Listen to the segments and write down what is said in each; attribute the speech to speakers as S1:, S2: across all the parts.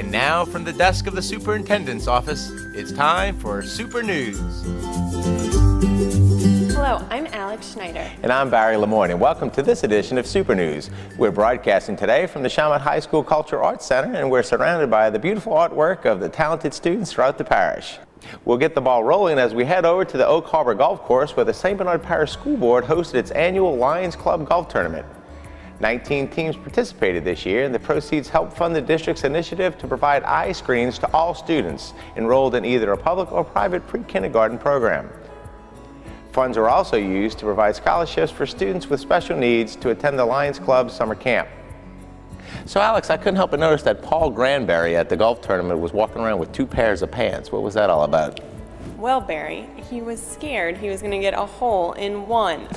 S1: And now from the desk of the Superintendent's office, it's time for Super News.
S2: Hello, I'm Alex Schneider.
S3: And I'm Barry Lemoyne, and welcome to this edition of Super News. We're broadcasting today from the Chalmette High School Cultural Arts Center, and we're surrounded by the beautiful artwork of the talented students throughout the parish. We'll get the ball rolling as we head over to the Oak Harbor Golf Course, where the St. Bernard Parish School Board hosted its annual Lions Club Golf Tournament. 19 teams participated this year, and the proceeds helped fund the district's initiative to provide eye screens to all students enrolled in either a public or private pre-kindergarten program. Funds are also used to provide scholarships for students with special needs to attend the Lions Club summer camp. So Alex, I couldn't help but notice that Paul Granberry at the golf tournament was walking around with 2 pairs of pants. What was that all about?
S2: Well, Barry, he was scared he was going to get a hole in one.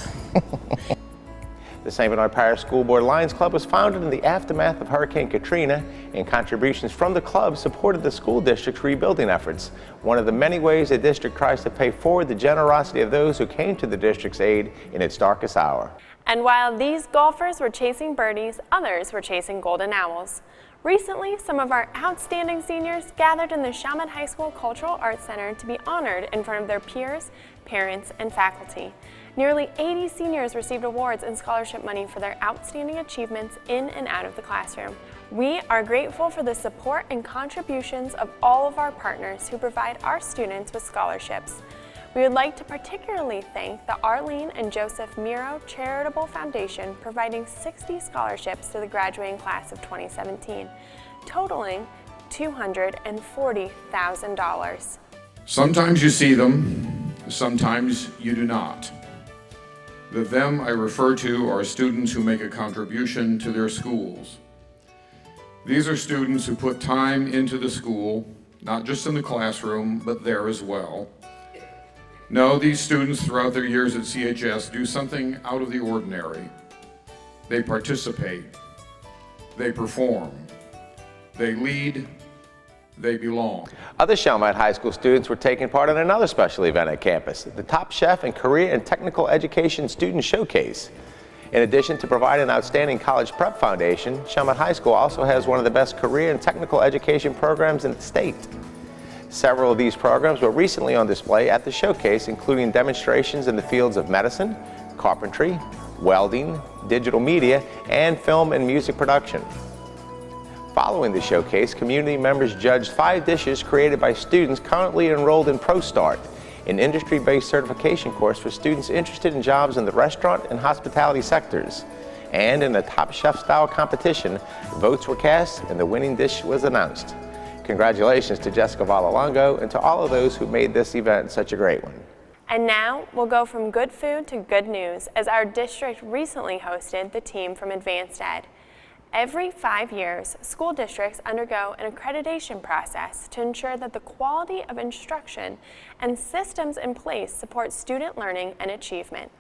S3: The St. Bernard Parish School Board Lions Club was founded in the aftermath of Hurricane Katrina, and contributions from the club supported the school district's rebuilding efforts. One of the many ways the district tries to pay forward the generosity of those who came to the district's aid in its darkest hour.
S2: And while these golfers were chasing birdies, others were chasing golden owls. Recently, some of our outstanding seniors gathered in the Chalmette High School Cultural Arts Center to be honored in front of their peers, parents, and faculty. Nearly 80 seniors received awards and scholarship money for their outstanding achievements in and out of the classroom. We are grateful for the support and contributions of all of our partners who provide our students with scholarships. We would like to particularly thank the Arlene and Joseph Miro Charitable Foundation, providing 60 scholarships to the graduating class of 2017, totaling $240,000.
S4: Sometimes you see them, sometimes you do not. The them I refer to are students who make a contribution to their schools. These are students who put time into the school, not just in the classroom, but there as well. No, these students throughout their years at CHS do something out of the ordinary. They participate, they perform, they lead, they belong.
S3: Other Chalmette High School students were taking part in another special event at campus, the Top Chef and Career and Technical Education Student Showcase. In addition to providing an outstanding college prep foundation, Chalmette High School also has one of the best career and technical education programs in the state. Several of these programs were recently on display at the showcase, including demonstrations in the fields of medicine, carpentry, welding, digital media, and film and music production. Following the showcase, community members judged 5 dishes created by students currently enrolled in ProStart, an industry-based certification course for students interested in jobs in the restaurant and hospitality sectors. And in a Top Chef-style competition, votes were cast and the winning dish was announced. Congratulations to Jessica Valalongo and to all of those who made this event such a great one.
S2: And now we'll go from good food to good news, as our district recently hosted the team from Advanced Ed. Every 5 years, school districts undergo an accreditation process to ensure that the quality of instruction and systems in place support student learning and achievement.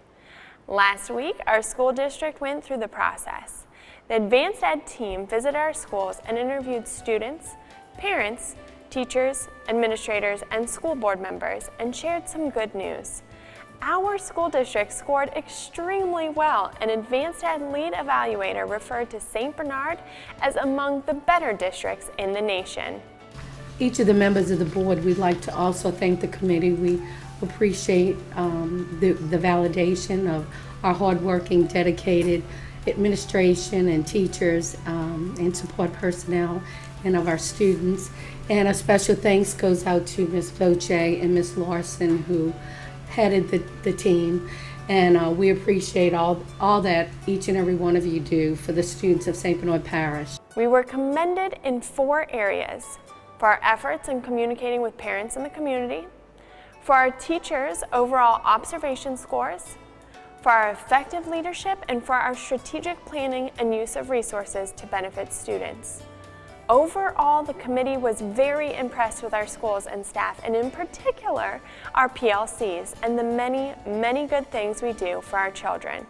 S2: Last week, our school district went through the process. The Advanced Ed team visited our schools and interviewed students, parents, teachers, administrators, and school board members, and shared some good news. Our school district scored extremely well. An Advanced Ed lead evaluator referred to St. Bernard as among the better districts in the nation.
S5: Each of the members of the board, we'd like to also thank the committee. We appreciate the validation of our hardworking, dedicated administration and teachers and support personnel and of our students. And a special thanks goes out to Ms. Voce and Ms. Larson, who headed the team, and we appreciate all that each and every one of you do for the students of St. Bernard Parish.
S2: We were commended in 4 areas: for our efforts in communicating with parents in the community, for our teachers' overall observation scores, for our effective leadership, and for our strategic planning and use of resources to benefit students. Overall, the committee was very impressed with our schools and staff, and in particular, our PLCs and the many, many good things we do for our children.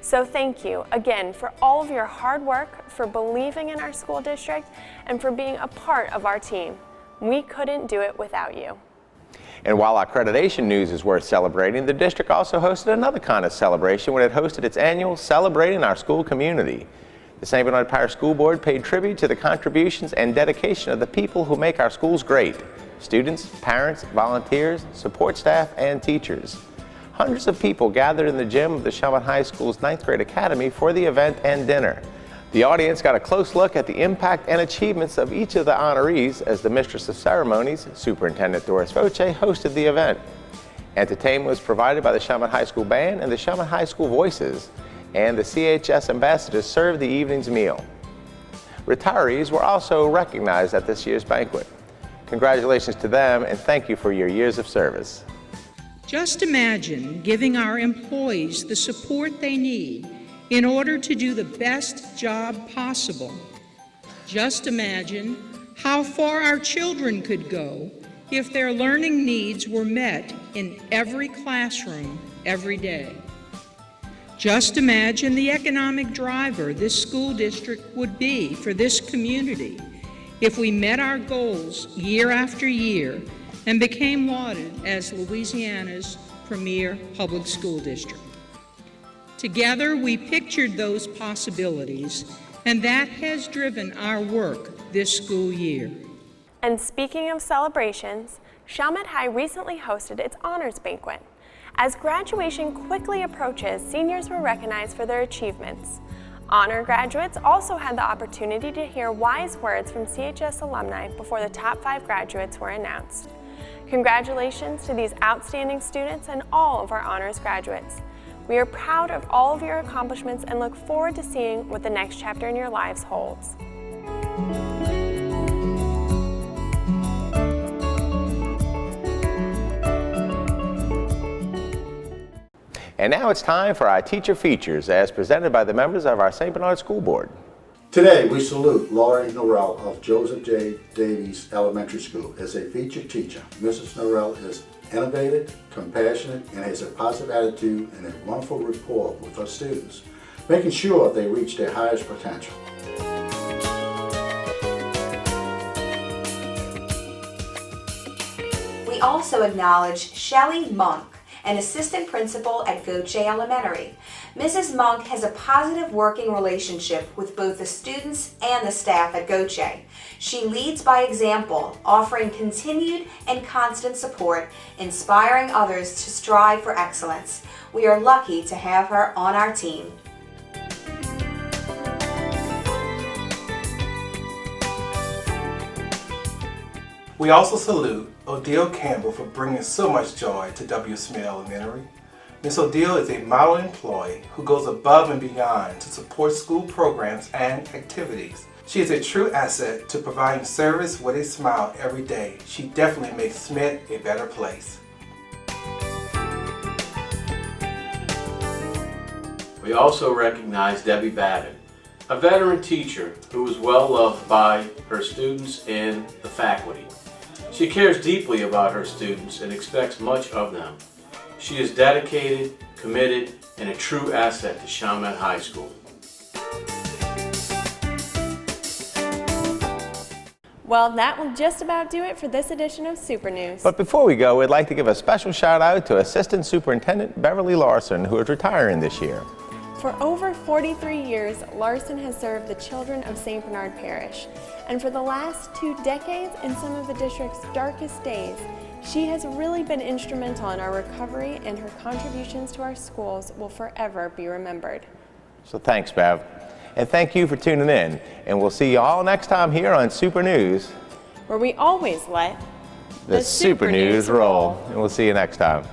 S2: So thank you again for all of your hard work, for believing in our school district, and for being a part of our team. We couldn't do it without you.
S3: And while accreditation news is worth celebrating, the district also hosted another kind of celebration when it hosted its annual Celebrating Our School Community. The St. Bernard Parish School Board paid tribute to the contributions and dedication of the people who make our schools great: students, parents, volunteers, support staff, and teachers. Hundreds of people gathered in the gym of the Chalmette High School's 9th grade academy for the event and dinner. The audience got a close look at the impact and achievements of each of the honorees as the Mistress of Ceremonies, Superintendent Doris Voce, hosted the event. Entertainment was provided by the Chalmette High School Band and the Chalmette High School Voices, and the CHS ambassadors served the evening's meal. Retirees were also recognized at this year's banquet. Congratulations to them, and thank you for your years of service.
S6: Just imagine giving our employees the support they need in order to do the best job possible. Just imagine how far our children could go if their learning needs were met in every classroom every day. Just imagine the economic driver this school district would be for this community if we met our goals year after year and became lauded as Louisiana's premier public school district. Together, we pictured those possibilities, and that has driven our work this school year.
S2: And speaking of celebrations, Chalmette High recently hosted its honors banquet. As graduation quickly approaches, seniors were recognized for their achievements. Honor graduates also had the opportunity to hear wise words from CHS alumni before the top 5 graduates were announced. Congratulations to these outstanding students and all of our honors graduates. We are proud of all of your accomplishments and look forward to seeing what the next chapter in your lives holds.
S3: And now it's time for our teacher features as presented by the members of our St. Bernard School Board.
S7: Today we salute Laurie Norrell of Joseph J. Davies Elementary School as a featured teacher. Mrs. Norrell is innovative, compassionate, and has a positive attitude and a wonderful rapport with her students, making sure they reach their highest potential.
S8: We also acknowledge Shelley Monk, an assistant principal at Goche Elementary. Mrs. Monk has a positive working relationship with both the students and the staff at Goche. She leads by example, offering continued and constant support, inspiring others to strive for excellence. We are lucky to have her on our team.
S9: We also salute Odile Campbell for bringing so much joy to W. Smith Elementary. Ms. Odile is a model employee who goes above and beyond to support school programs and activities. She is a true asset to providing service with a smile every day. She definitely makes Smith a better place.
S10: We also recognize Debbie Batten, a veteran teacher who is well loved by her students and the faculty. She cares deeply about her students and expects much of them. She is dedicated, committed, and a true asset to Chalmette High School.
S2: Well, that will just about do it for this edition of Super News.
S3: But before we go, we'd like to give a special shout out to Assistant Superintendent Beverly Larson, who is retiring this year.
S2: For over 43 years, Larson has served the children of St. Bernard Parish, and for the last 2 decades, in some of the district's darkest days, she has really been instrumental in our recovery, and her contributions to our schools will forever be remembered.
S3: So thanks, Bev. And thank you for tuning in, and we'll see you all next time here on Super News,
S2: where we always let
S3: the Super News roll. And we'll see you next time.